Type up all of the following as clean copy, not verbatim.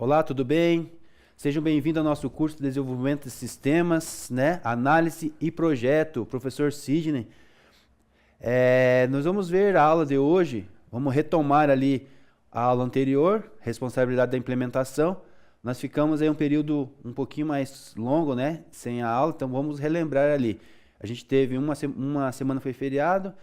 Olá, tudo bem? Sejam bem-vindos ao nosso curso de Desenvolvimento de Sistemas, né? Análise e Projeto, professor Sidney. Nós vamos ver a aula de hoje, vamos retomar ali a aula anterior, responsabilidade da implementação. Nós ficamos aí um período um pouquinho mais longo, né? Sem a aula, então vamos relembrar ali. A gente teve uma semana foi feriado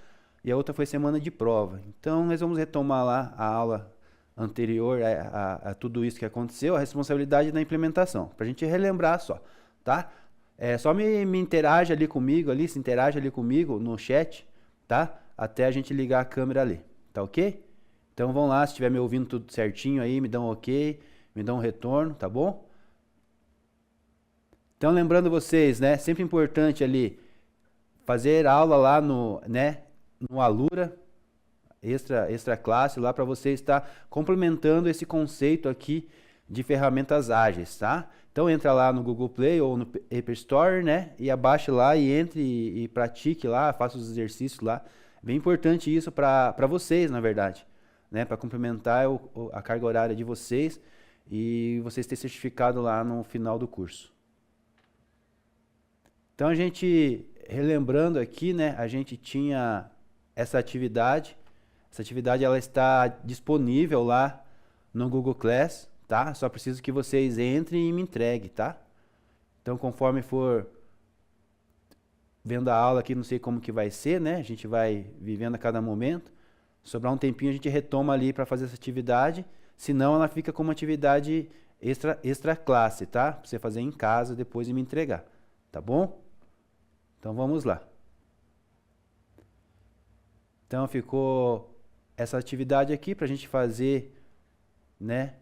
e a outra foi semana de prova. Então nós vamos retomar lá a aula anterior a tudo isso que aconteceu, a responsabilidade da implementação, para a gente relembrar só, tá? Só me interage ali comigo, ali, se interage ali comigo no chat, tá? Até a gente ligar a câmera ali, tá ok? Então vão lá, se estiver me ouvindo tudo certinho aí, me dão um ok, me dão um retorno, tá bom? Então lembrando vocês, né, sempre importante ali fazer aula lá no, né, no Alura, extra classe lá para você estar complementando esse conceito aqui de ferramentas ágeis, tá? Então entra lá no Google Play ou no App Store, né? E abaixe lá e entre e pratique lá, faça os exercícios lá. Bem importante isso para vocês, na verdade, né? Para complementar a carga horária de vocês e vocês terem certificado lá no final do curso. Então a gente, relembrando aqui, né? A gente tinha essa atividade. Essa atividade ela está disponível lá no Google Class, tá? Só preciso que vocês entrem e me entreguem, tá? Então, conforme for vendo a aula aqui, não sei como que vai ser, né? A gente vai vivendo a cada momento. Sobrar um tempinho, a gente retoma ali para fazer essa atividade. Senão, ela fica como atividade extra classe, tá? Pra você fazer em casa depois e me entregar, tá bom? Então, vamos lá. Então, ficou essa atividade aqui para a gente fazer, né?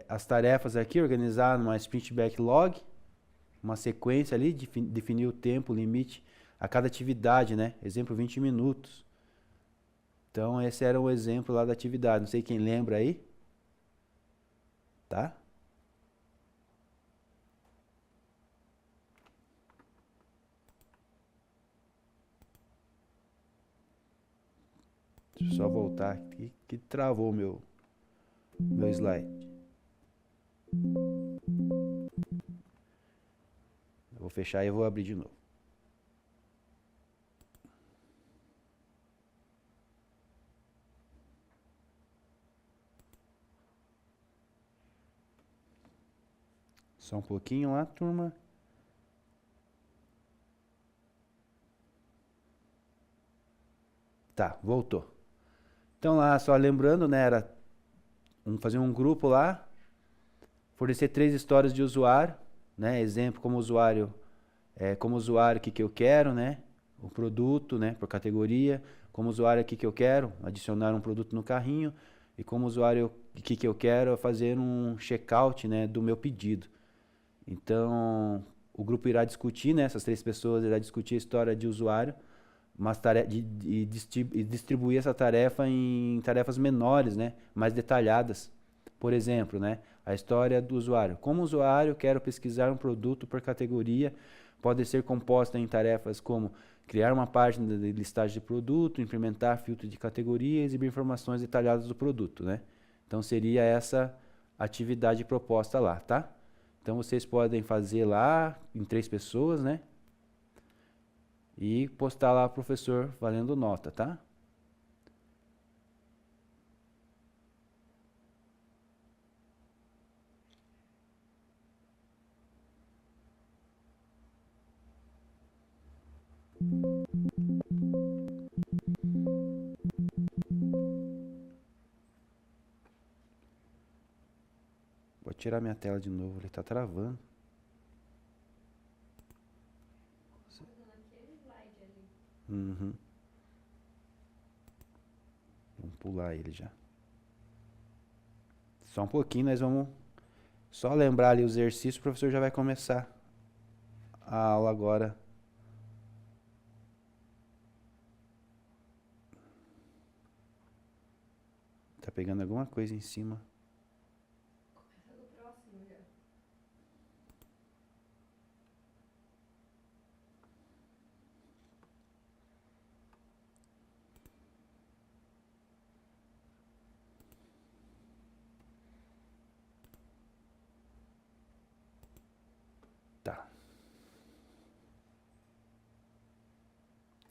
As tarefas aqui, organizar numa sprint backlog, uma sequência ali, definir o tempo, o limite a cada atividade, né? Exemplo, 20 minutos. Então, esse era o exemplo lá da atividade. Não sei quem lembra aí. Tá? Deixa eu só voltar aqui que travou o meu slide. Eu vou fechar e eu vou abrir de novo. Só um pouquinho lá, turma. Tá, voltou. Então lá, só lembrando, né, era fazer um grupo lá, fornecer 3 histórias de usuário, né, exemplo como usuário o que que eu quero, né, o produto, né, por categoria, como usuário o que que eu quero, adicionar um produto no carrinho, e como usuário o que que eu quero fazer um checkout, né, do meu pedido. Então, o grupo irá discutir, né, essas 3 pessoas irá discutir a história de usuário, e distribuir essa tarefa em tarefas menores, né, mais detalhadas. Por exemplo, né, a história do usuário. Como usuário, quero pesquisar um produto por categoria. Pode ser composta em tarefas como criar uma página de listagem de produto, implementar filtro de categoria e exibir informações detalhadas do produto, né? Então seria essa atividade proposta lá, tá? Então vocês podem fazer lá em 3 pessoas, né? E postar lá professor valendo nota, tá? Vou tirar minha tela de novo, ele tá travando. Uhum. Vamos pular ele já. Só um pouquinho, nós vamos só lembrar ali os exercícios, o professor já vai começar a aula agora. Tá pegando alguma coisa em cima. Começa do próximo já.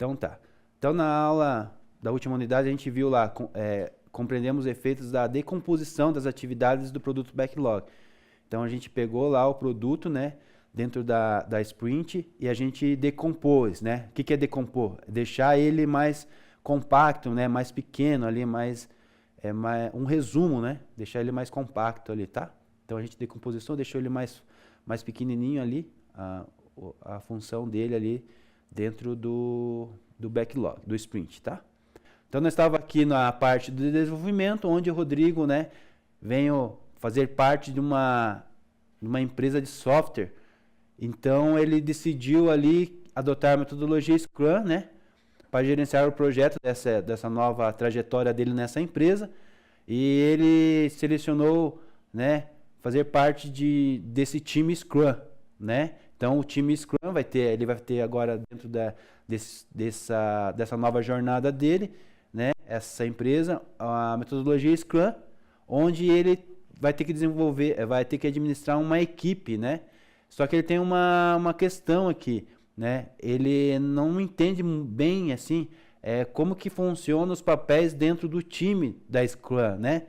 Então tá. Então na aula da última unidade a gente viu lá, compreendemos os efeitos da decomposição das atividades do produto backlog. Então a gente pegou lá o produto, né, dentro da sprint e a gente decompôs, né? O que é decompor? Deixar ele mais compacto, né, mais pequeno ali, mais um resumo, né? Deixar ele mais compacto ali, tá? Então a gente decomposição deixou ele mais pequenininho ali, a função dele ali dentro do backlog, do sprint, tá? Então nós estávamos aqui na parte do desenvolvimento, onde o Rodrigo, né, veio fazer parte de uma empresa de software. Então ele decidiu ali adotar a metodologia Scrum, né, para gerenciar o projeto dessa nova trajetória dele nessa empresa. E ele selecionou, né, fazer parte desse time Scrum, né? Então o time Scrum ele vai ter agora dentro dessa nova jornada dele, né, essa empresa, a metodologia Scrum, onde ele vai ter que desenvolver, vai ter que administrar uma equipe, né? Só que ele tem uma questão aqui, né? Ele não entende bem assim como que funcionam os papéis dentro do time da Scrum, né?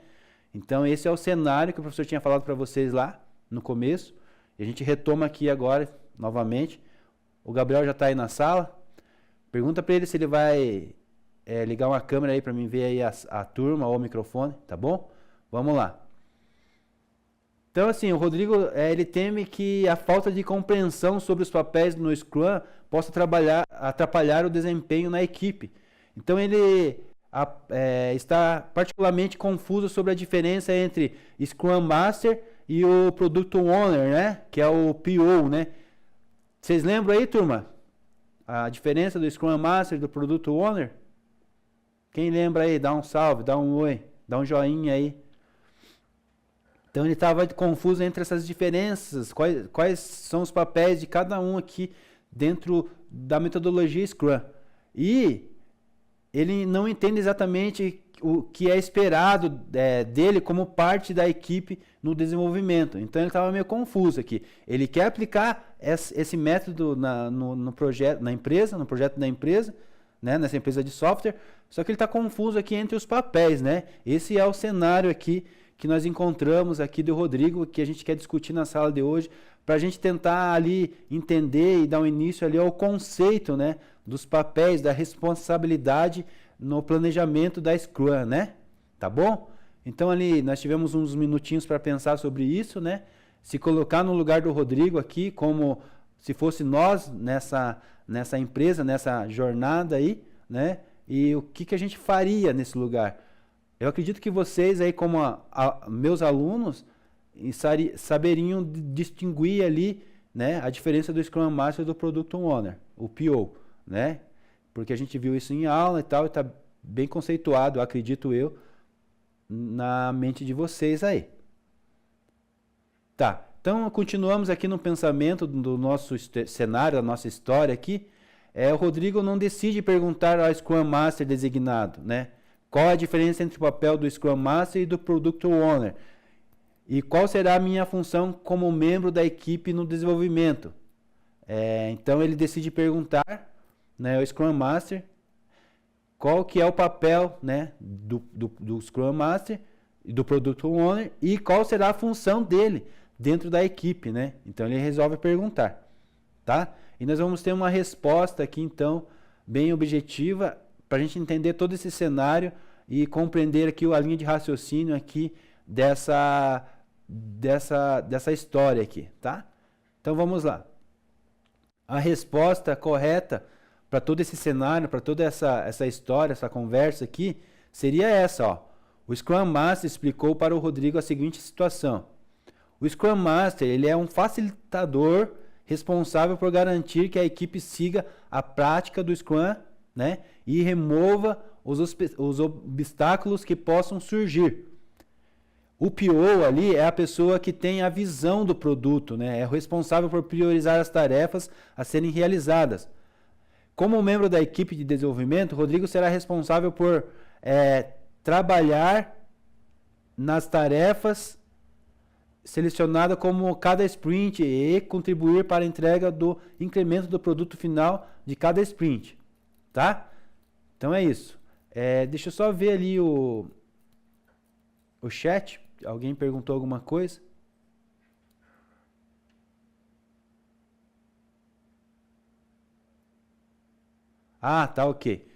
Então esse é o cenário que o professor tinha falado para vocês lá no começo. E a gente retoma aqui agora novamente. O Gabriel já está aí na sala. Pergunta para ele se ele vai ligar uma câmera aí para mim ver aí a turma ou o microfone, tá bom? Vamos lá. Então assim, o Rodrigo ele teme que a falta de compreensão sobre os papéis no Scrum possa atrapalhar o desempenho na equipe. Então ele está particularmente confuso sobre a diferença entre Scrum Master e o Product Owner, né? Que é o PO, né? Vocês lembram aí, turma? A diferença do Scrum Master e do Product Owner? Quem lembra aí? Dá um salve, dá um oi, dá um joinha aí. Então ele estava confuso entre essas diferenças, quais são os papéis de cada um aqui dentro da metodologia Scrum. E ele não entende exatamente o que é esperado dele como parte da equipe no desenvolvimento. Então ele estava meio confuso aqui. Ele quer aplicar esse método no projeto, no projeto da empresa, né, nessa empresa de software, só que ele está confuso aqui entre os papéis, né? Esse é o cenário aqui que nós encontramos aqui do Rodrigo, que a gente quer discutir na sala de hoje, para a gente tentar ali entender e dar um início ali ao conceito, né, dos papéis, da responsabilidade no planejamento da Scrum, né? Tá bom? Então ali nós tivemos uns minutinhos para pensar sobre isso, né? Se colocar no lugar do Rodrigo aqui, como se fosse nós nessa empresa, nessa jornada aí, né? E o que a gente faria nesse lugar? Eu acredito que vocês aí, como meus alunos, saberiam distinguir ali, né, a diferença do Scrum Master e do Product Owner, o PO, né? Porque a gente viu isso em aula e tal, e está bem conceituado, acredito eu, na mente de vocês aí. Tá, então continuamos aqui no pensamento do nosso cenário, da nossa história aqui. O Rodrigo não decide perguntar ao Scrum Master designado, né? Qual a diferença entre o papel do Scrum Master e do Product Owner? E qual será a minha função como membro da equipe no desenvolvimento? Então ele decide perguntar, né, ao Scrum Master qual que é o papel, né, do Scrum Master e do Product Owner e qual será a função dele dentro da equipe, né? Então ele resolve perguntar, tá? E nós vamos ter uma resposta aqui então bem objetiva para a gente entender todo esse cenário e compreender aqui a linha de raciocínio aqui dessa história aqui, tá? Então vamos lá. A resposta correta para todo esse cenário, para toda essa história, essa conversa aqui, seria essa, ó. O Scrum Master explicou para o Rodrigo a seguinte situação. O Scrum Master, ele é um facilitador responsável por garantir que a equipe siga a prática do Scrum, né, e remova os obstáculos que possam surgir. O PO ali é a pessoa que tem a visão do produto, né, é o responsável por priorizar as tarefas a serem realizadas. Como membro da equipe de desenvolvimento, Rodrigo será responsável por trabalhar nas tarefas selecionadas como cada sprint e contribuir para a entrega do incremento do produto final de cada sprint. tá? Então é isso. Deixa eu só ver ali o chat. Alguém perguntou alguma coisa? Ah, tá, ok.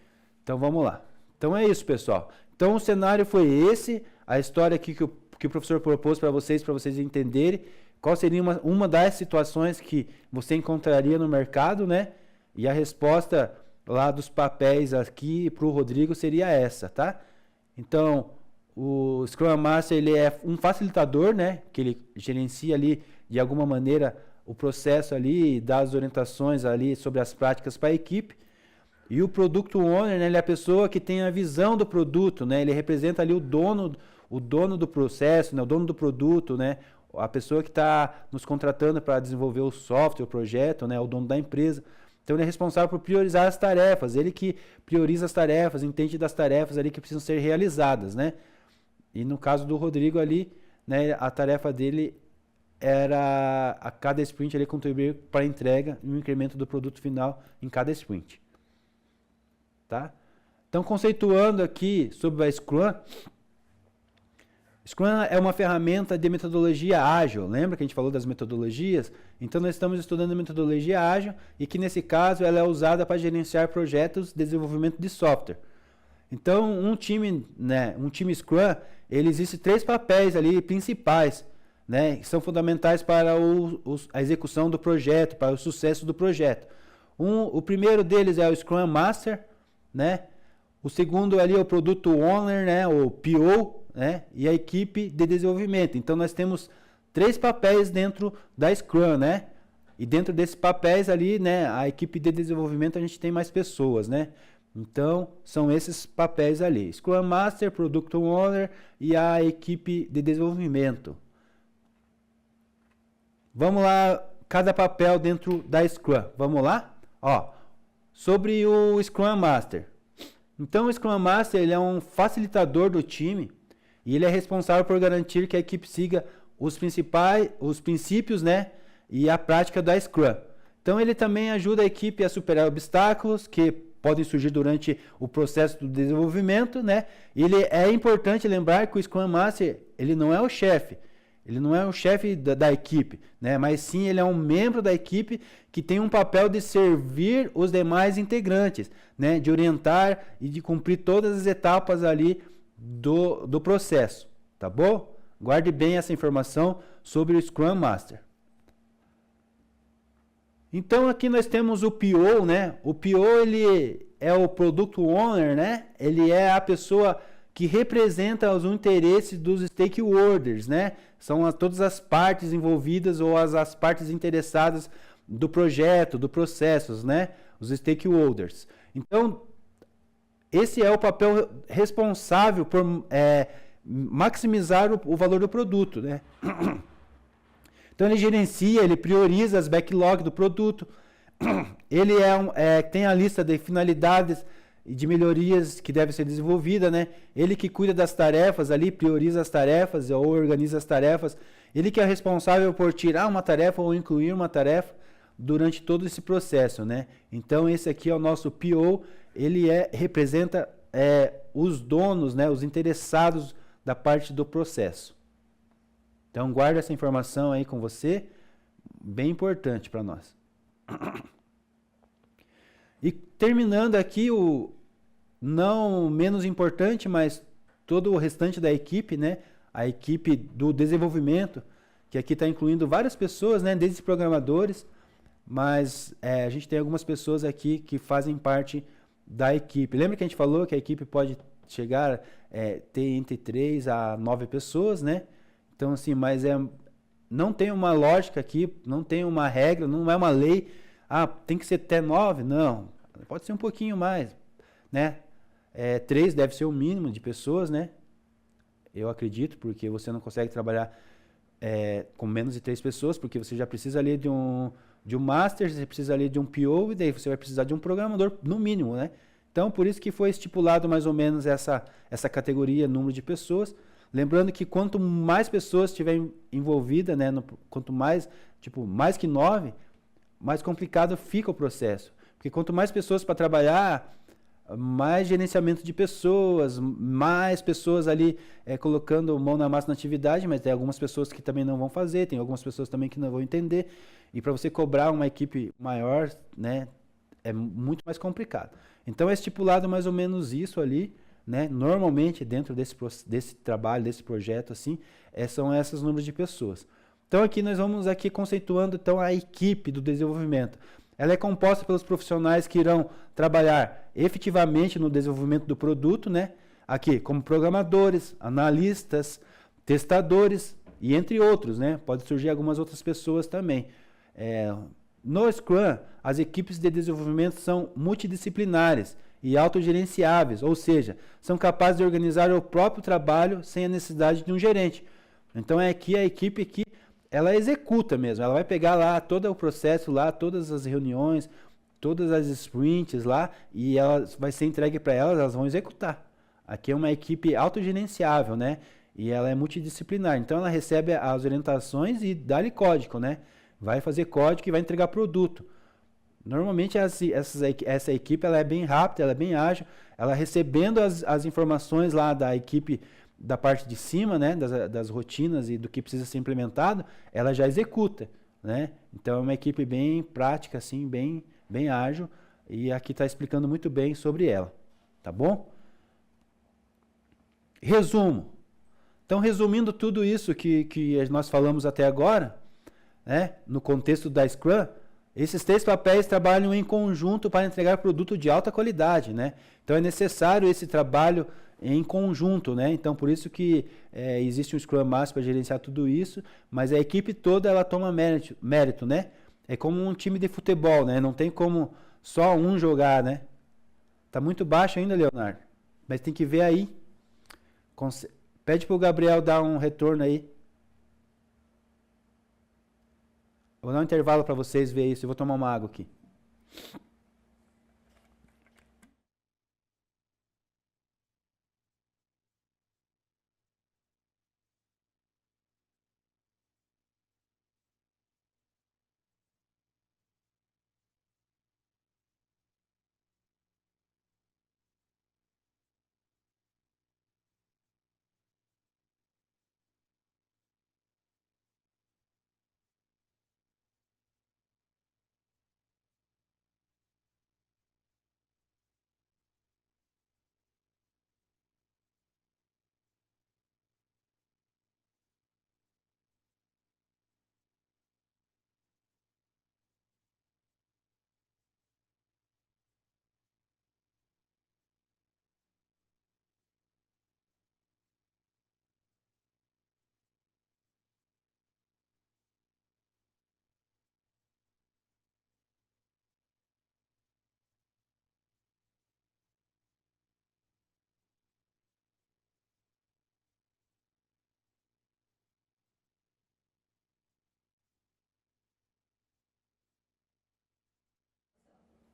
Então vamos lá. Então é isso, pessoal. Então o cenário foi esse, a história aqui que o professor propôs para vocês entenderem qual seria uma das situações que você encontraria no mercado, né? E a resposta lá dos papéis aqui para o Rodrigo seria essa, tá? Então, o Scrum Master, ele é um facilitador, né? Que ele gerencia ali, de alguma maneira, o processo ali, dá as orientações ali sobre as práticas para a equipe. E o Product Owner, né, ele é a pessoa que tem a visão do produto, né? Ele representa ali o dono do processo, né, o dono do produto, né? A pessoa que está nos contratando para desenvolver o software, o projeto, né? O dono da empresa. Então ele é responsável por priorizar as tarefas, ele que prioriza as tarefas, entende das tarefas ali que precisam ser realizadas, né? E no caso do Rodrigo ali, né, a tarefa dele era a cada sprint ele contribuir para a entrega e o incremento do produto final em cada sprint. Tá? Então, conceituando aqui sobre a Scrum, Scrum é uma ferramenta de metodologia ágil. Lembra que a gente falou das metodologias? Então, nós estamos estudando a metodologia ágil e que, nesse caso, ela é usada para gerenciar projetos de desenvolvimento de software. Então, um time Scrum, ele existe 3 papéis ali principais, né, que são fundamentais para a execução do projeto, para o sucesso do projeto. O primeiro deles é o Scrum Master, né? O segundo ali é o Product Owner, né? O PO, né? E a equipe de desenvolvimento. Então nós temos 3 papéis dentro da Scrum, né? E dentro desses papéis ali, né? A equipe de desenvolvimento a gente tem mais pessoas, né? Então são esses papéis ali: Scrum Master, Product Owner e a equipe de desenvolvimento. Vamos lá, cada papel dentro da Scrum. Vamos lá? Ó, sobre o Scrum Master. Então o Scrum Master, ele é um facilitador do time e ele é responsável por garantir que a equipe siga os princípios, né, e a prática da Scrum. Então ele também ajuda a equipe a superar obstáculos que podem surgir durante o processo do desenvolvimento, né? É importante lembrar que o Scrum Master, ele não é o chefe. Ele não é o chefe da equipe, né? Mas sim ele é um membro da equipe que tem um papel de servir os demais integrantes, né? De orientar e de cumprir todas as etapas ali do processo, tá bom? Guarde bem essa informação sobre o Scrum Master. Então aqui nós temos o PO, né? O PO, ele é o Product Owner, né? Ele é a pessoa que representa os interesses dos stakeholders, né? São todas as partes envolvidas ou as partes interessadas do projeto, do processo, né? Os stakeholders. Então, esse é o papel responsável por maximizar o valor do produto, né? Então, ele gerencia, ele prioriza as backlogs do produto. Ele tem a lista de finalidades e de melhorias que deve ser desenvolvida, né? Ele que cuida das tarefas ali, prioriza as tarefas ou organiza as tarefas. Ele que é responsável por tirar uma tarefa ou incluir uma tarefa durante todo esse processo, né? Então esse aqui é o nosso PO, ele representa os donos, né? Os interessados da parte do processo. Então guarda essa informação aí com você, bem importante para nós. E terminando aqui não menos importante, mas todo o restante da equipe, né? A equipe do desenvolvimento, que aqui está incluindo várias pessoas, né? Desde programadores, mas a gente tem algumas pessoas aqui que fazem parte da equipe. Lembra que a gente falou que a equipe pode chegar ter entre 3 a 9 pessoas, né? Então, assim, mas não tem uma lógica aqui, não tem uma regra, não é uma lei. Ah, tem que ser até 9? Não, pode ser um pouquinho mais, né? 3 deve ser o mínimo de pessoas, né? Eu acredito, porque você não consegue trabalhar com menos de 3 pessoas, porque você já precisa ali de um master, você precisa ali de um PO, e daí você vai precisar de um programador, no mínimo, né? Então, por isso que foi estipulado mais ou menos essa categoria, número de pessoas. Lembrando que quanto mais pessoas estiverem envolvidas, né? Quanto mais, mais que 9, mais complicado fica o processo. Porque quanto mais pessoas para trabalhar, mais gerenciamento de pessoas, mais pessoas ali colocando mão na massa na atividade, mas tem algumas pessoas que também não vão fazer, tem algumas pessoas também que não vão entender. E para você cobrar uma equipe maior, né, é muito mais complicado. Então é estipulado mais ou menos isso ali, né? Normalmente dentro desse trabalho, desse projeto assim, são esses números de pessoas. Então aqui nós vamos aqui conceituando então a equipe do desenvolvimento. Ela é composta pelos profissionais que irão trabalhar efetivamente no desenvolvimento do produto, né? Aqui como programadores, analistas, testadores e entre outros, né? Pode surgir algumas outras pessoas também. No Scrum, as equipes de desenvolvimento são multidisciplinares e autogerenciáveis, ou seja, são capazes de organizar o próprio trabalho sem a necessidade de um gerente. Então é aqui a equipe que ela executa mesmo, ela vai pegar lá todo o processo, lá todas as reuniões, todas as sprints lá, e ela vai ser entregue para elas vão executar. Aqui é uma equipe autogerenciável, né? E ela é multidisciplinar, então ela recebe as orientações e dá-lhe código, né? Vai fazer código e vai entregar produto. Normalmente essa equipe ela é bem rápida, ela é bem ágil, ela recebendo as informações lá da equipe da parte de cima, né, das rotinas e do que precisa ser implementado, ela já executa, né? Então é uma equipe bem prática, assim, bem ágil, e aqui está explicando muito bem sobre ela, tá bom? Resumo. Então, resumindo tudo isso que nós falamos até agora, né, no contexto da Scrum, esses 3 papéis trabalham em conjunto para entregar produto de alta qualidade, né? Então é necessário esse trabalho em conjunto, né? Então por isso que existe um Scrum Master para gerenciar tudo isso, mas a equipe toda ela toma mérito, né? É como um time de futebol, né? Não tem como só um jogar, né? Tá muito baixo ainda, Leonardo. Mas tem que ver aí. Pede para o Gabriel dar um retorno aí. Vou dar um intervalo para vocês verem isso. Eu vou tomar uma água aqui.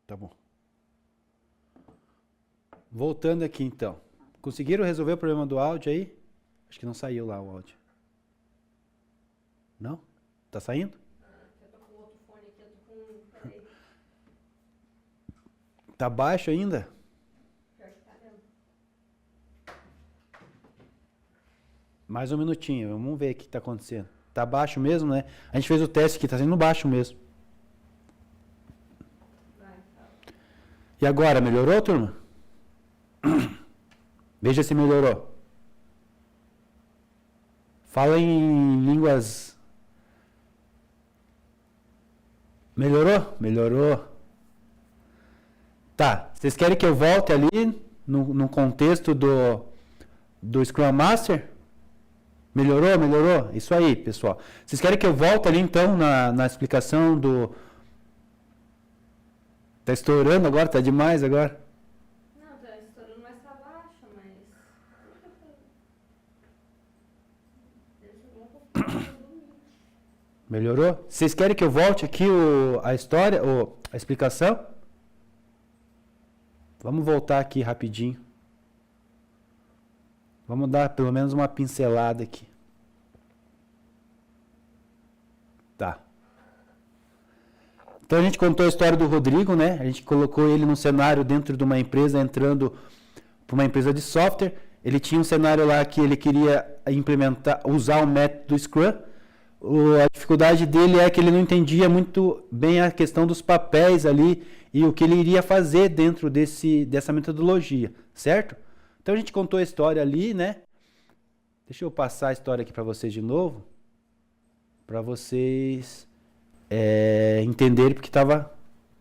Tá bom. Voltando aqui então. Conseguiram resolver o problema do áudio aí? Acho que não saiu lá o áudio. Não? Tá saindo? Eu tô com outro fone aqui, eu tô com. Peraí. Tá baixo ainda? Pior que tá mesmo. Mais um minutinho, vamos ver o que tá acontecendo. Tá baixo mesmo, né? A gente fez o teste aqui, tá sendo baixo mesmo. Vai, fala. E agora, melhorou, turma? Veja se melhorou. Fala em línguas. Melhorou? Melhorou. Tá, vocês querem que eu volte ali no contexto do Scrum Master? Melhorou? Melhorou? Isso aí, pessoal. Vocês querem que eu volte ali então na explicação do. Tá estourando agora? Tá demais agora? Não, tá estourando, mas tá baixo, mas. Deixa eu ver um pouquinho. Melhorou? Vocês querem que eu volte aqui a história, a explicação? Vamos voltar aqui rapidinho. Vamos dar pelo menos uma pincelada aqui. Tá. Então a gente contou a história do Rodrigo, né? A gente colocou ele num cenário dentro de uma empresa, entrando para uma empresa de software. Ele tinha um cenário lá que ele queria implementar, usar o método Scrum. A dificuldade dele é que ele não entendia muito bem a questão dos papéis ali e o que ele iria fazer dentro dessa metodologia, certo? Então a gente contou a história ali, né? Deixa eu passar a história aqui para vocês de novo, para vocês entenderem porque estava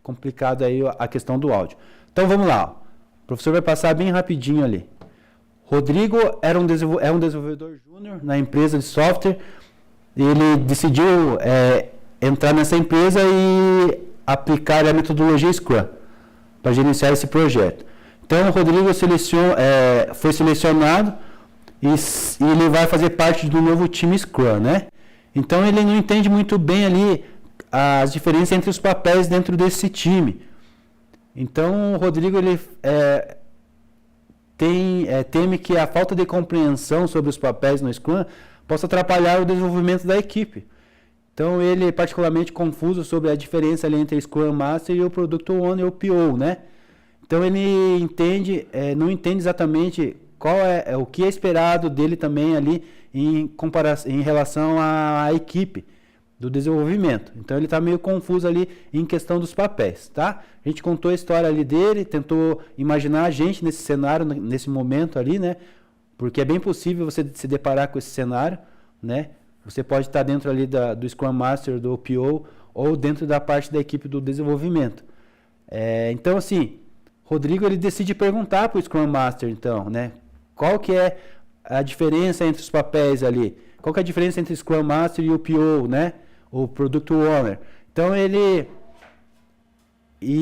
complicado aí a questão do áudio. Então vamos lá, ó. O professor vai passar bem rapidinho ali. Rodrigo é um desenvolvedor júnior na empresa de software. Ele decidiu entrar nessa empresa e aplicar a metodologia Scrum para gerenciar esse projeto. Então o Rodrigo foi selecionado e ele vai fazer parte do novo time Scrum, né? Então ele não entende muito bem ali as diferenças entre os papéis dentro desse time. Então o Rodrigo ele teme que a falta de compreensão sobre os papéis no Scrum possa atrapalhar o desenvolvimento da equipe. Então ele é particularmente confuso sobre a diferença ali entre Scrum Master e o Product Owner, ou PO, né? Então ele não entende exatamente qual o que é esperado dele também ali em relação à equipe do desenvolvimento. Então ele está meio confuso ali em questão dos papéis, tá? A gente contou a história ali dele, tentou imaginar a gente nesse cenário, nesse momento ali, né? Porque é bem possível você se deparar com esse cenário, né? Você pode estar dentro ali do Scrum Master, do PO, ou dentro da parte da equipe do desenvolvimento. Então, assim, Rodrigo ele decide perguntar para o Scrum Master, então, né? Qual que é a diferença entre os papéis ali? Qual que é a diferença entre o Scrum Master e o PO, né? O Product Owner. Então, E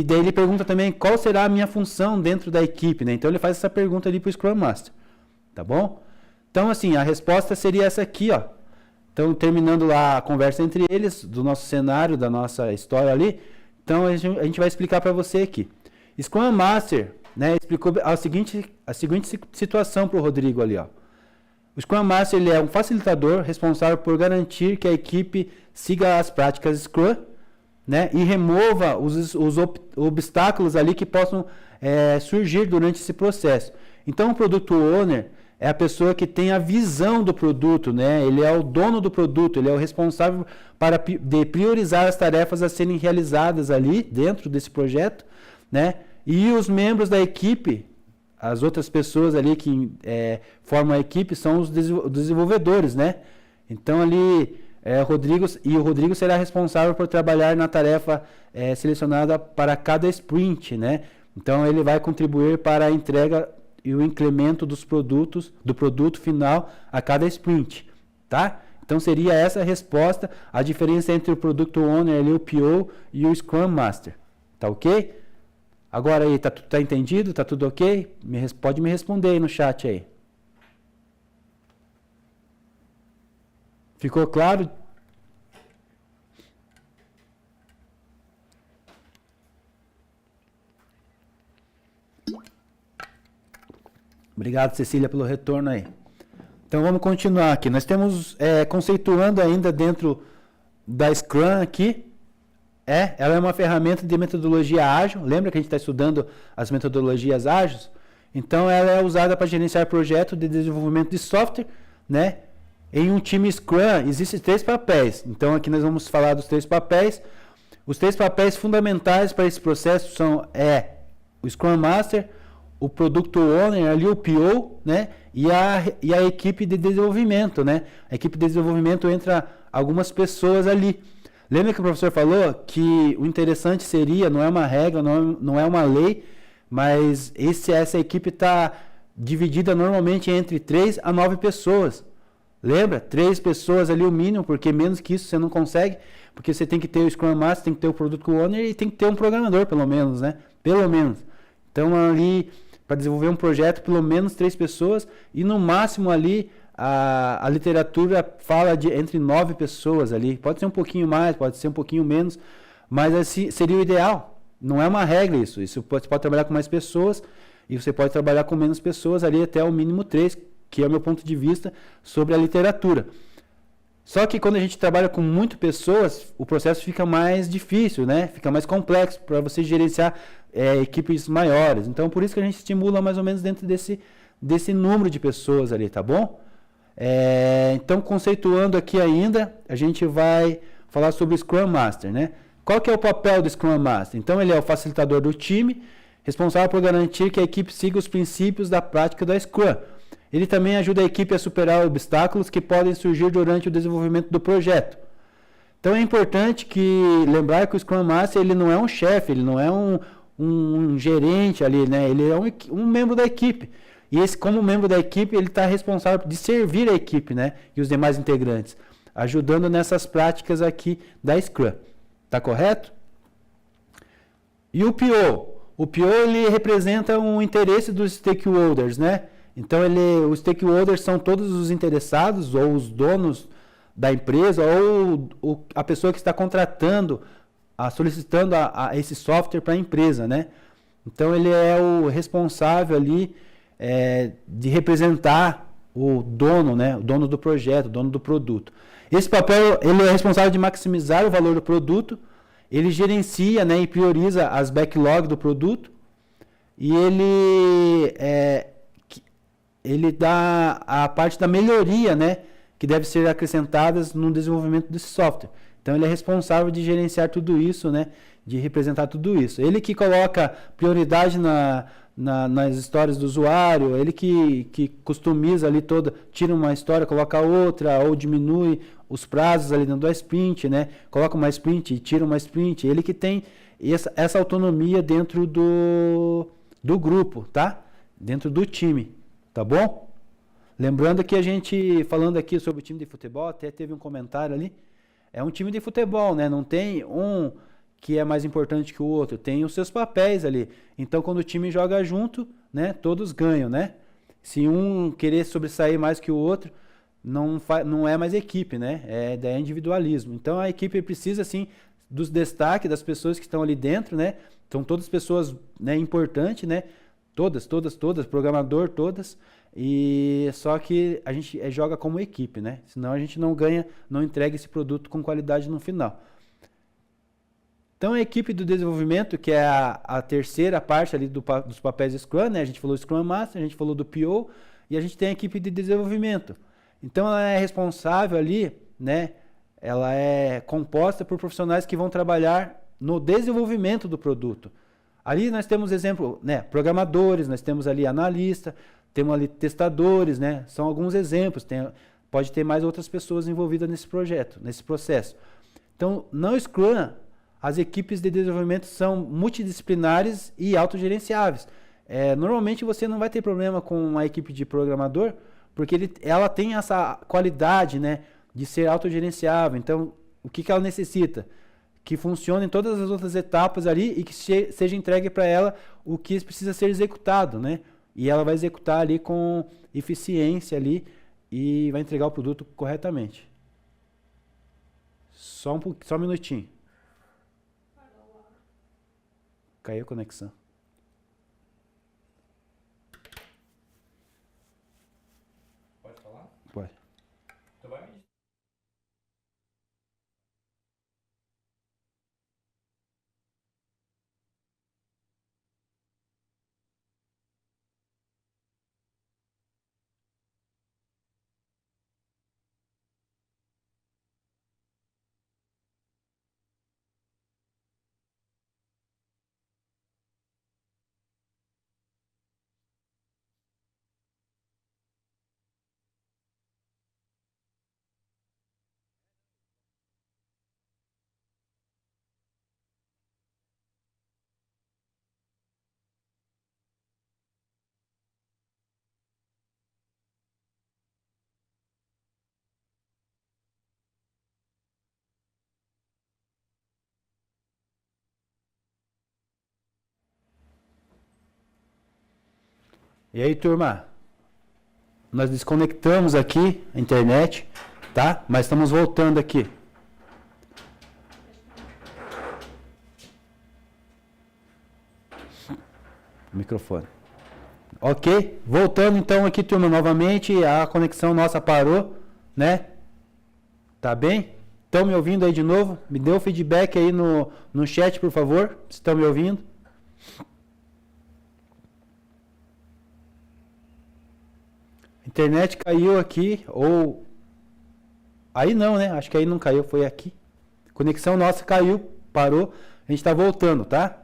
daí ele pergunta também qual será a minha função dentro da equipe, né? Então, ele faz essa pergunta ali para o Scrum Master. Tá bom? Então, assim, a resposta seria essa aqui, ó. Então, terminando lá a conversa entre eles, do nosso cenário, da nossa história ali. Então, a gente vai explicar para você aqui. Scrum Master, né, explicou a seguinte situação para o Rodrigo ali, ó. O Scrum Master ele é um facilitador responsável por garantir que a equipe siga as práticas Scrum, né, e remova os obstáculos ali que possam surgir durante esse processo. Então, o Product Owner é a pessoa que tem a visão do produto, né? Ele é o dono do produto, ele é o responsável de priorizar as tarefas a serem realizadas ali dentro desse projeto, né? E os membros da equipe, as outras pessoas ali que formam a equipe são os desenvolvedores, né? Então ali o Rodrigo será responsável por trabalhar na tarefa selecionada para cada sprint, né? Então ele vai contribuir para a entrega e o incremento do produto final a cada sprint, tá? Então seria essa a resposta, a diferença entre o Product Owner, ali, o PO e o Scrum Master, tá ok? Agora aí, tá entendido? Tá tudo ok? Pode me responder aí no chat aí. Ficou claro? Obrigado, Cecília, pelo retorno aí. Então vamos continuar aqui. Nós temos conceituando ainda dentro da Scrum aqui. Ela é uma ferramenta de metodologia ágil. Lembra que a gente está estudando as metodologias ágeis? Então ela é usada para gerenciar projetos de desenvolvimento de software, né? Em um time Scrum existem 3 papéis. Então aqui nós vamos falar dos 3 papéis. Os 3 papéis fundamentais para esse processo são o Scrum Master, o Product Owner, ali o PO, né? E a equipe de desenvolvimento, né? A equipe de desenvolvimento entra algumas pessoas ali. Lembra que o professor falou que o interessante seria, não é uma regra, não é uma lei, mas essa equipe está dividida normalmente entre 3 a 9 pessoas. Lembra? 3 pessoas ali o mínimo, porque menos que isso você não consegue, porque você tem que ter o Scrum Master, tem que ter o Product Owner e tem que ter um programador, pelo menos, né? Pelo menos. Então ali, para desenvolver um projeto, pelo menos 3 pessoas, e no máximo ali a literatura fala de entre 9 pessoas ali. Pode ser um pouquinho mais, pode ser um pouquinho menos, mas assim seria o ideal. Não é uma regra isso. Você pode trabalhar com mais pessoas e você pode trabalhar com menos pessoas ali até o mínimo 3, que é o meu ponto de vista sobre a literatura. Só que quando a gente trabalha com muitas pessoas, o processo fica mais difícil, né? Fica mais complexo para você gerenciar equipes maiores. Então, por isso que a gente estimula mais ou menos dentro desse número de pessoas ali, tá bom? Então, conceituando aqui ainda, a gente vai falar sobre o Scrum Master, né? Qual que é o papel do Scrum Master? Então, ele é o facilitador do time, responsável por garantir que a equipe siga os princípios da prática da Scrum. Ele também ajuda a equipe a superar obstáculos que podem surgir durante o desenvolvimento do projeto. Então, é importante lembrar que o Scrum Master ele não é um chefe, ele não é um gerente ali, né? Ele é um membro da equipe. E como membro da equipe, ele está responsável de servir a equipe, né? E os demais integrantes, ajudando nessas práticas aqui da Scrum. Tá correto? E o PO? O PO ele representa um interesse dos stakeholders, né? Então, os stakeholders são todos os interessados, ou os donos da empresa, ou a pessoa que está contratando, solicitando esse software para a empresa, né? Então, ele é o responsável ali de representar o dono, né? O dono do projeto, o dono do produto. Esse papel, ele é responsável de maximizar o valor do produto, ele gerencia, né, e prioriza as backlogs do produto, e ele dá a parte da melhoria, né, que deve ser acrescentadas no desenvolvimento desse software. Então, ele é responsável de gerenciar tudo isso, né, de representar tudo isso. Ele que coloca prioridade nas histórias do usuário, ele que customiza ali tira uma história, coloca outra, ou diminui os prazos ali dentro da sprint, né, coloca uma sprint e tira uma sprint. Ele que tem essa autonomia dentro do grupo, tá? Dentro do time. Tá bom? Lembrando que a gente, falando aqui sobre o time de futebol, até teve um comentário ali, é um time de futebol, né? Não tem um que é mais importante que o outro, tem os seus papéis ali. Então, quando o time joga junto, né, todos ganham, né? Se um querer sobressair mais que o outro, não é mais equipe, né? É individualismo. Então, a equipe precisa, sim, dos destaques das pessoas que estão ali dentro, né? São todas pessoas, né, importantes, né? Todas, programador, todas. E só que a gente joga como equipe, né? Senão a gente não ganha, não entrega esse produto com qualidade no final. Então, a equipe do desenvolvimento, que é a terceira parte ali dos papéis Scrum, né? A gente falou Scrum Master, a gente falou do PO, e a gente tem a equipe de desenvolvimento. Então, ela é responsável ali, né? Ela é composta por profissionais que vão trabalhar no desenvolvimento do produto. Ali nós temos exemplo, né, programadores, nós temos ali analista, temos ali testadores, né? São alguns exemplos. Pode ter mais outras pessoas envolvidas nesse projeto, nesse processo. Então, no Scrum, as equipes de desenvolvimento são multidisciplinares e autogerenciáveis. Normalmente você não vai ter problema com a equipe de programador, porque ela tem essa qualidade, né, de ser autogerenciável. Então, o que ela necessita? Que funcione em todas as outras etapas ali e que seja entregue para ela o que precisa ser executado, né? E ela vai executar ali com eficiência ali e vai entregar o produto corretamente. Só um minutinho. Caiu a conexão. Pode falar? Pode. Então vai me E aí, turma? Nós desconectamos aqui a internet, tá? Mas estamos voltando aqui. Microfone. Ok? Voltando então aqui, turma, novamente. A conexão nossa parou, né? Tá bem? Estão me ouvindo aí de novo? Me dê um feedback aí no chat, por favor, se estão me ouvindo. Internet caiu aqui, ou... Aí não, né? Acho que aí não caiu, foi aqui. Conexão nossa caiu, parou. A gente está voltando, tá?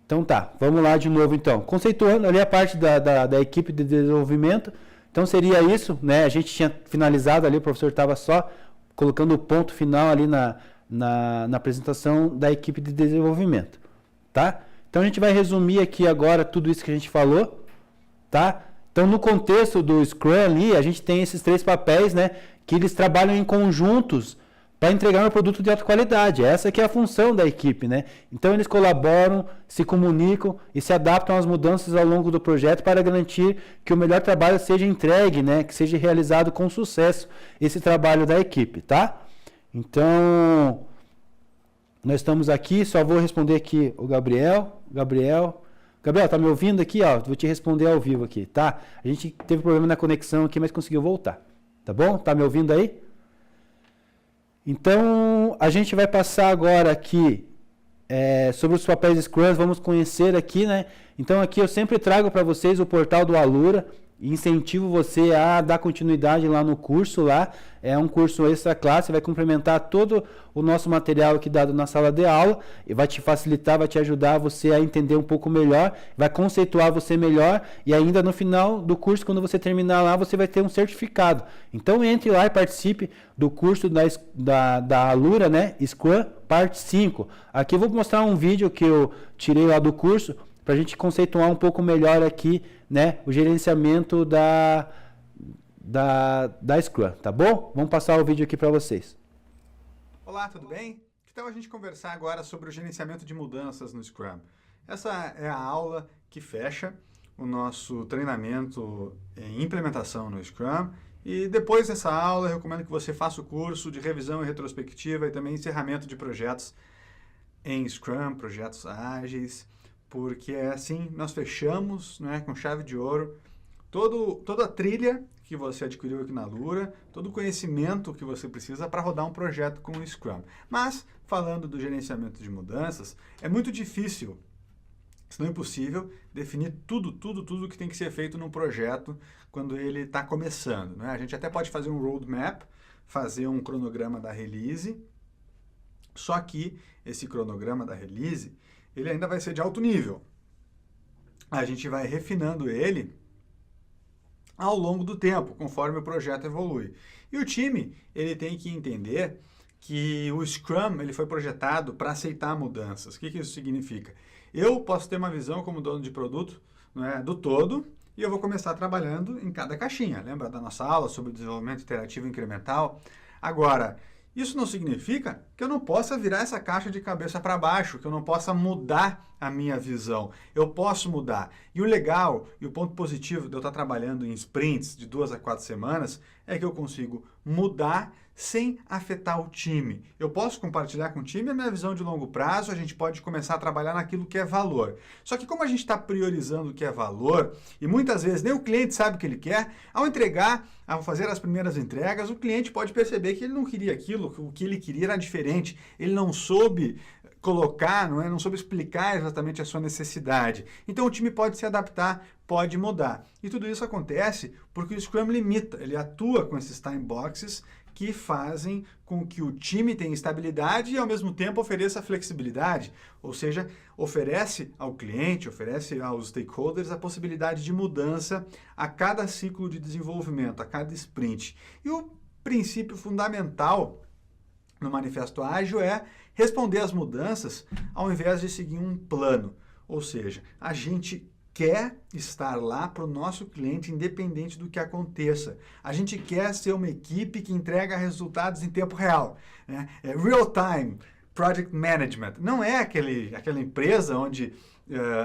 Então tá, vamos lá de novo então. Conceituando ali a parte da equipe de desenvolvimento. Então seria isso, né? A gente tinha finalizado ali, o professor estava só colocando o ponto final ali na apresentação da equipe de desenvolvimento, tá? Então a gente vai resumir aqui agora tudo isso que a gente falou, tá? Então no contexto do Scrum ali, a gente tem esses 3 papéis, né? Que eles trabalham em conjuntos para entregar um produto de alta qualidade. Essa que é a função da equipe, né? Então eles colaboram, se comunicam e se adaptam às mudanças ao longo do projeto para garantir que o melhor trabalho seja entregue, né? Que seja realizado com sucesso esse trabalho da equipe, tá? Então, nós estamos aqui, só vou responder aqui o Gabriel, tá me ouvindo aqui, ó? Vou te responder ao vivo aqui, tá? A gente teve problema na conexão aqui, mas conseguiu voltar, tá bom? Tá me ouvindo aí? Então, a gente vai passar agora aqui sobre os papéis Scrum, vamos conhecer aqui, né? Então, aqui eu sempre trago para vocês o portal do Alura e incentivo você a dar continuidade lá no curso lá. É um curso extra classe, vai complementar todo o nosso material aqui dado na sala de aula e vai te facilitar, vai te ajudar você a entender um pouco melhor, vai conceituar você melhor e ainda no final do curso, quando você terminar lá, você vai ter um certificado. Então entre lá e participe do curso da Alura, né? Scrum, parte 5. Aqui eu vou mostrar um vídeo que eu tirei lá do curso para a gente conceituar um pouco melhor aqui, né? O gerenciamento da Scrum, tá bom? Vamos passar o vídeo aqui para vocês. Olá, tudo bem? Que tal a gente conversar agora sobre o gerenciamento de mudanças no Scrum? Essa é a aula que fecha o nosso treinamento em implementação no Scrum. E depois dessa aula, eu recomendo que você faça o curso de revisão e retrospectiva e também encerramento de projetos em Scrum, projetos ágeis, porque assim nós fechamos, né, com chave de ouro toda a trilha que você adquiriu aqui na Alura, todo o conhecimento que você precisa para rodar um projeto com o Scrum. Mas, falando do gerenciamento de mudanças, é muito difícil, se não impossível, definir tudo que tem que ser feito num projeto quando ele está começando, né? A gente até pode fazer um roadmap, fazer um cronograma da release, só que esse cronograma da release, ele ainda vai ser de alto nível. A gente vai refinando ele ao longo do tempo, conforme o projeto evolui. E o time, ele tem que entender que o Scrum ele foi projetado para aceitar mudanças. O que isso significa? Eu posso ter uma visão como dono de produto, né, do todo, e eu vou começar trabalhando em cada caixinha. Lembra da nossa aula sobre desenvolvimento iterativo incremental? Agora, isso não significa que eu não possa virar essa caixa de cabeça para baixo, que eu não possa mudar a minha visão. Eu posso mudar. E o legal e o ponto positivo de eu estar trabalhando em sprints de 2 a 4 semanas é que eu consigo mudar sem afetar o time. Eu posso compartilhar com o time a minha visão de longo prazo, a gente pode começar a trabalhar naquilo que é valor. Só que como a gente está priorizando o que é valor, e muitas vezes nem o cliente sabe o que ele quer, ao entregar, ao fazer as primeiras entregas, o cliente pode perceber que ele não queria aquilo, que o que ele queria era diferente, ele não soube colocar, não soube explicar exatamente a sua necessidade. Então o time pode se adaptar, pode mudar. E tudo isso acontece porque o Scrum limita, ele atua com esses time boxes que fazem com que o time tenha estabilidade e ao mesmo tempo ofereça flexibilidade, ou seja, oferece ao cliente, oferece aos stakeholders a possibilidade de mudança a cada ciclo de desenvolvimento, a cada sprint. E o princípio fundamental no Manifesto Ágil é responder às mudanças ao invés de seguir um plano, ou seja, a gente quer estar lá para o nosso cliente independente do que aconteça. A gente quer ser uma equipe que entrega resultados em tempo real, né? É real-time project management. Não é aquela empresa onde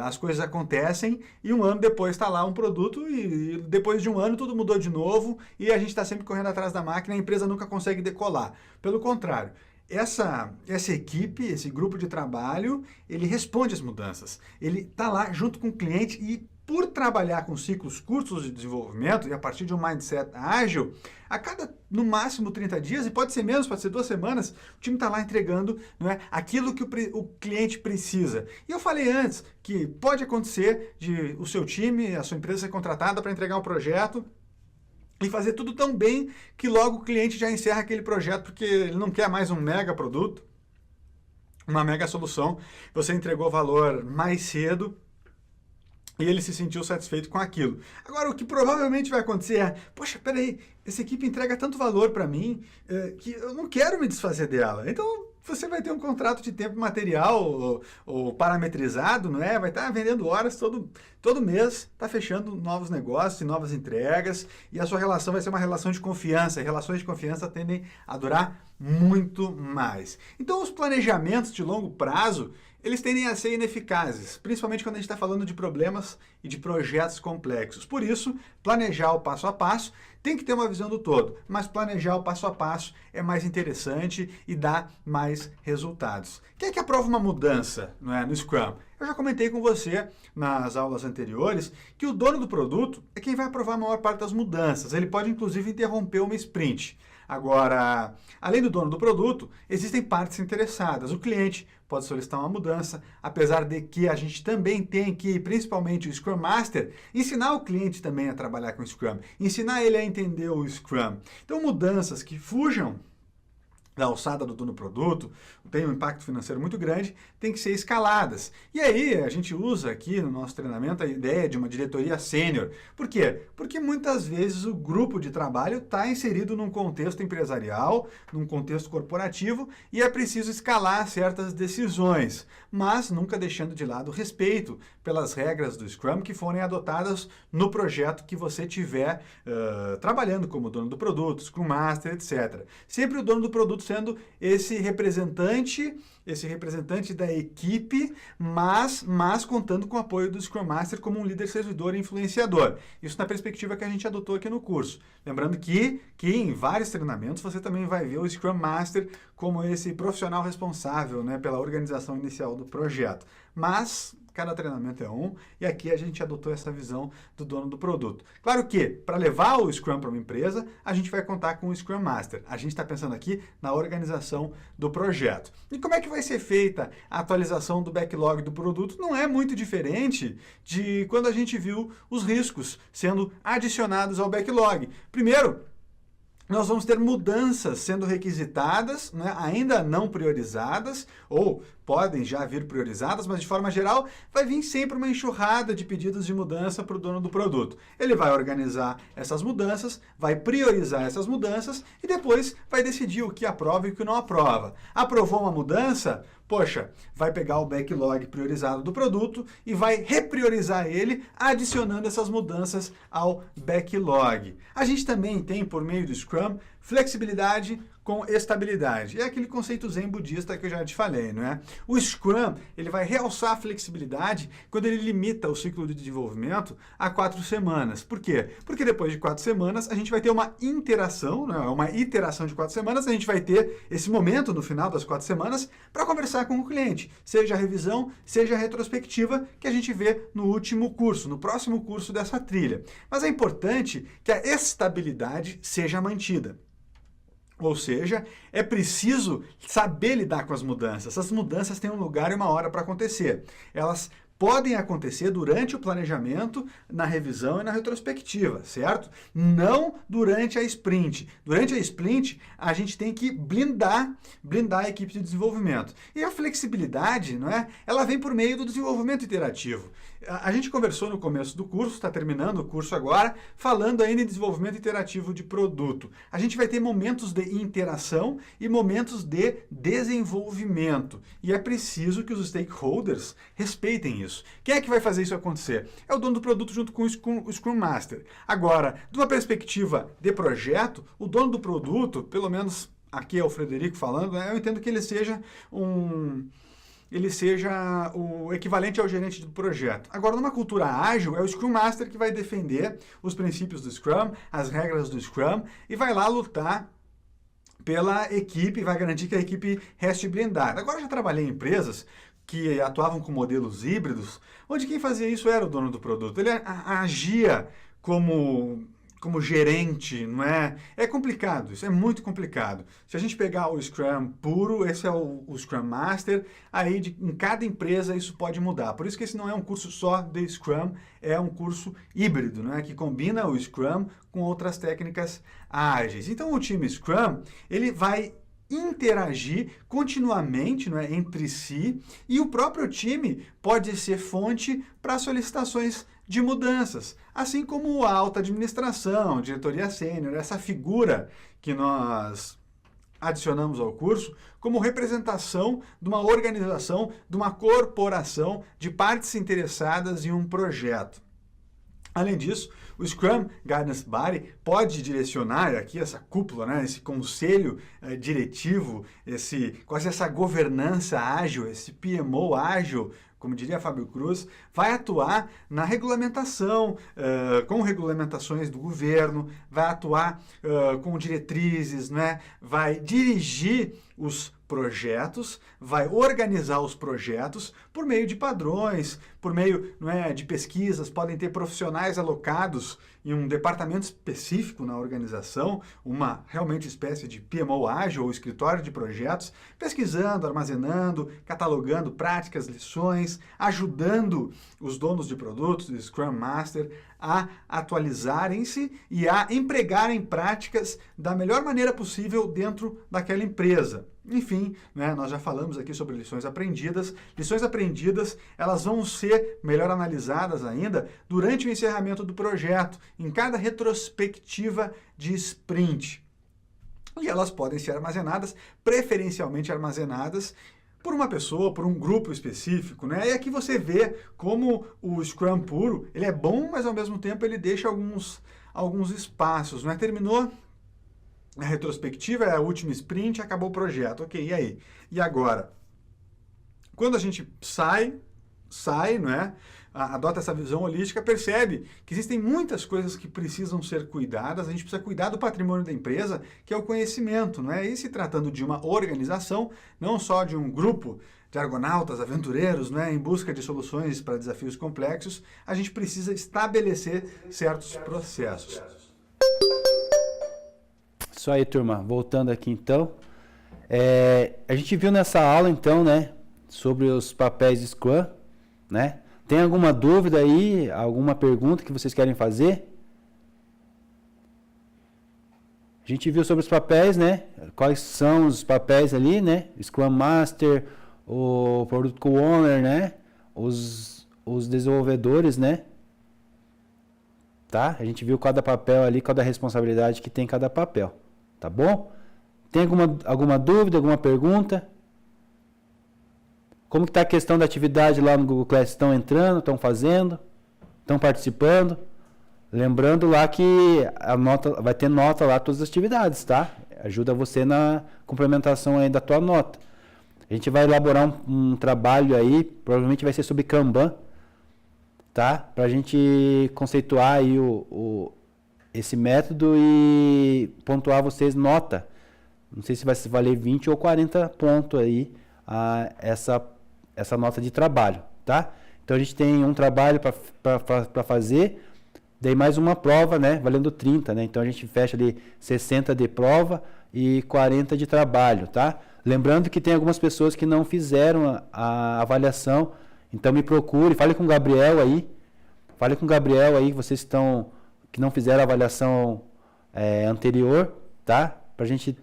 as coisas acontecem e um ano depois está lá um produto e depois de um ano tudo mudou de novo e a gente está sempre correndo atrás da máquina e a empresa nunca consegue decolar. Pelo contrário, essa equipe, esse grupo de trabalho, ele responde às mudanças. Ele está lá junto com o cliente e por trabalhar com ciclos curtos de desenvolvimento e a partir de um mindset ágil, a cada, no máximo, 30 dias, e pode ser menos, pode ser 2 semanas, o time está lá entregando, não é, aquilo que o cliente precisa. E eu falei antes que pode acontecer de o seu time, a sua empresa ser contratada para entregar um projeto e fazer tudo tão bem que logo o cliente já encerra aquele projeto porque ele não quer mais um mega produto, uma mega solução. Você entregou valor mais cedo e ele se sentiu satisfeito com aquilo. Agora, o que provavelmente vai acontecer é, poxa, peraí, essa equipe entrega tanto valor para mim que eu não quero me desfazer dela. Então, você vai ter um contrato de tempo material ou parametrizado, não é? Vai estar vendendo horas todo mês, está fechando novos negócios e novas entregas, e a sua relação vai ser uma relação de confiança, e relações de confiança tendem a durar muito mais. Então, os planejamentos de longo prazo, eles tendem a ser ineficazes, principalmente quando a gente está falando de problemas e de projetos complexos. Por isso, planejar o passo a passo tem que ter uma visão do todo, mas planejar o passo a passo é mais interessante e dá mais resultados. Quem é que aprova uma mudança, não é, no Scrum? Eu já comentei com você nas aulas anteriores que o dono do produto é quem vai aprovar a maior parte das mudanças. Ele pode, inclusive, interromper uma sprint. Agora, além do dono do produto, existem partes interessadas. O cliente pode solicitar uma mudança, apesar de que a gente também tem que, principalmente o Scrum Master, ensinar o cliente também a trabalhar com o Scrum, ensinar ele a entender o Scrum. Então, mudanças que fujam da alçada do dono do produto, tem um impacto financeiro muito grande, tem que ser escaladas. E aí a gente usa aqui no nosso treinamento a ideia de uma diretoria sênior. Por quê? Porque muitas vezes o grupo de trabalho está inserido num contexto empresarial, num contexto corporativo, e é preciso escalar certas decisões, mas nunca deixando de lado o respeito pelas regras do Scrum que forem adotadas no projeto que você tiver trabalhando como dono do produto, Scrum Master, etc. Sempre o dono do produto sendo esse representante da equipe, mas contando com o apoio do Scrum Master como um líder servidor e influenciador. Isso na perspectiva que a gente adotou aqui no curso. Lembrando que em vários treinamentos você também vai ver o Scrum Master como esse profissional responsável, né, pela organização inicial do projeto. Mas cada treinamento é um, e aqui a gente adotou essa visão do dono do produto. Claro que, para levar o Scrum para uma empresa, a gente vai contar com o Scrum Master. A gente está pensando aqui na organização do projeto. E como é que vai ser feita a atualização do backlog do produto? Não é muito diferente de quando a gente viu os riscos sendo adicionados ao backlog. Primeiro, nós vamos ter mudanças sendo requisitadas, né, ainda não priorizadas, ou podem já vir priorizadas, mas de forma geral vai vir sempre uma enxurrada de pedidos de mudança para o dono do produto. Ele vai organizar essas mudanças, vai priorizar essas mudanças e depois vai decidir o que aprova e o que não aprova. Aprovou uma mudança? Poxa, vai pegar o backlog priorizado do produto e vai repriorizar ele, adicionando essas mudanças ao backlog. A gente também tem, por meio do Scrum, flexibilidade com estabilidade. É aquele conceito zen budista que eu já te falei, não é? O Scrum, ele vai realçar a flexibilidade quando ele limita o ciclo de desenvolvimento a 4 semanas. Por quê? Porque depois de 4 semanas a gente vai ter uma interação, né? Uma iteração de 4 semanas, a gente vai ter esse momento no final das 4 semanas para conversar com o cliente, seja a revisão, seja a retrospectiva que a gente vê no último curso, no próximo curso dessa trilha. Mas é importante que a estabilidade seja mantida. Ou seja, é preciso saber lidar com as mudanças. As mudanças têm um lugar e uma hora para acontecer. Elas podem acontecer durante o planejamento, na revisão e na retrospectiva, certo? Não durante a sprint. Durante a sprint, a gente tem que blindar a equipe de desenvolvimento. E a flexibilidade, não é? Ela vem por meio do desenvolvimento iterativo. A gente conversou no começo do curso, está terminando o curso agora, falando ainda em desenvolvimento iterativo de produto. A gente vai ter momentos de interação e momentos de desenvolvimento. E é preciso que os stakeholders respeitem isso. Quem é que vai fazer isso acontecer? É o dono do produto junto com o Scrum Master. Agora, de uma perspectiva de projeto, o dono do produto, pelo menos aqui é o Frederico falando, né, eu entendo que ele seja o equivalente ao gerente do projeto. Agora, numa cultura ágil, é o Scrum Master que vai defender os princípios do Scrum, as regras do Scrum, e vai lá lutar pela equipe, vai garantir que a equipe reste blindada. Agora, eu já trabalhei em empresas que atuavam com modelos híbridos, onde quem fazia isso era o dono do produto. Ele agia como gerente, não é? É complicado, isso é muito complicado. Se a gente pegar o Scrum puro, esse é o Scrum Master, aí em cada empresa isso pode mudar. Por isso que esse não é um curso só de Scrum, é um curso híbrido, não é? Que combina o Scrum com outras técnicas ágeis. Então o time Scrum, ele vai interagir continuamente, não é, entre si, e o próprio time pode ser fonte para solicitações de mudanças, assim como a alta administração, diretoria sênior, essa figura que nós adicionamos ao curso como representação de uma organização, de uma corporação, de partes interessadas em um projeto. Além disso, o Scrum Guidance Body pode direcionar aqui essa cúpula, né, esse conselho diretivo, quase essa governança ágil, esse PMO ágil, como diria Fábio Cruz, vai atuar na regulamentação, com regulamentações do governo, vai atuar com diretrizes, né, vai dirigir os projetos, vai organizar os projetos por meio de padrões, por meio, não é, de pesquisas, podem ter profissionais alocados em um departamento específico na organização, uma realmente espécie de PMO ágil ou escritório de projetos, pesquisando, armazenando, catalogando práticas, lições, ajudando os donos de produtos, o Scrum Master, a atualizarem-se e a empregarem práticas da melhor maneira possível dentro daquela empresa. Enfim, né, nós já falamos aqui sobre lições aprendidas. Lições aprendidas, elas vão ser melhor analisadas ainda durante o encerramento do projeto, em cada retrospectiva de sprint. E elas podem ser armazenadas, preferencialmente armazenadas por uma pessoa, por um grupo específico, né? E aqui você vê como o Scrum puro, ele é bom, mas ao mesmo tempo ele deixa alguns espaços, né? Terminou a retrospectiva, é a última sprint, acabou o projeto. Ok, e aí? E agora? Quando a gente sai, não é? Adota essa visão holística, percebe que existem muitas coisas que precisam ser cuidadas, a gente precisa cuidar do patrimônio da empresa, que é o conhecimento, não é? E se tratando de uma organização, não só de um grupo de argonautas, aventureiros, não é? Em busca de soluções para desafios complexos, a gente precisa estabelecer certos processos. Isso aí, turma. Voltando aqui, então. A gente viu nessa aula, então, né, sobre os papéis de Scrum, né? Tem alguma dúvida aí, alguma pergunta que vocês querem fazer? A gente viu sobre os papéis, né? Quais são os papéis ali, né? Scrum Master, o Product Owner, né? Os desenvolvedores, né? Tá? A gente viu cada papel ali, cada responsabilidade que tem cada papel. Tá bom? Tem alguma dúvida, alguma pergunta? Como que está a questão da atividade lá no Google Class? Estão entrando, estão fazendo, estão participando? Lembrando lá que a nota, vai ter nota lá todas as atividades, tá? Ajuda você na complementação aí da tua nota. A gente vai elaborar um trabalho aí, provavelmente vai ser sobre Kanban, tá? Pra gente conceituar aí esse método e pontuar vocês nota. Não sei se vai valer 20 ou 40 pontos aí essa nota de trabalho, tá? Então a gente tem um trabalho para fazer, daí mais uma prova, né? Valendo 30, né? Então a gente fecha ali 60 de prova e 40 de trabalho, tá? Lembrando que tem algumas pessoas que não fizeram a avaliação, então me procure, fale com o Gabriel aí, vocês que não fizeram a avaliação anterior, tá? Pra gente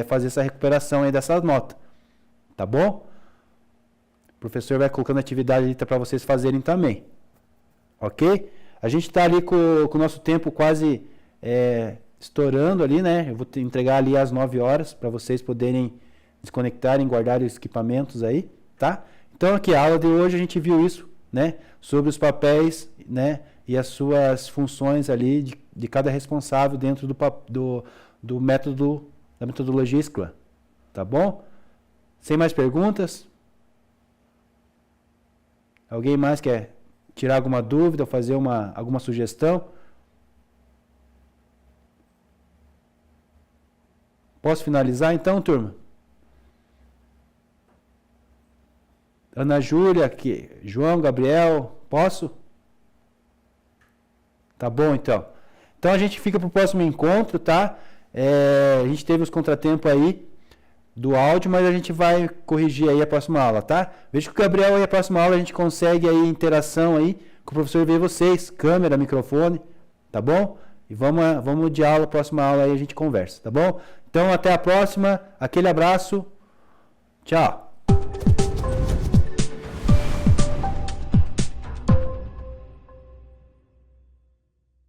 fazer essa recuperação aí dessa nota, tá bom? O professor vai colocando atividade ali para vocês fazerem também, ok? A gente está ali com o nosso tempo quase estourando ali, né? Eu vou entregar ali às 9 horas para vocês poderem desconectarem, guardarem os equipamentos aí, tá? Então aqui a aula de hoje a gente viu isso, né? Sobre os papéis, né? E as suas funções ali de cada responsável dentro do método, da metodologia Scrum, tá bom? Sem mais perguntas? Alguém mais quer tirar alguma dúvida ou fazer alguma sugestão? Posso finalizar então, turma? Ana Júlia, aqui. João, Gabriel, posso? Tá bom, então. Então a gente fica pro próximo encontro, tá? A gente teve os contratempos aí do áudio, mas a gente vai corrigir aí a próxima aula, tá? Veja que o Gabriel aí, a próxima aula, a gente consegue aí interação aí, com o professor ver vocês, câmera, microfone, tá bom? E vamos de aula, próxima aula aí a gente conversa, tá bom? Então até a próxima, aquele abraço, tchau!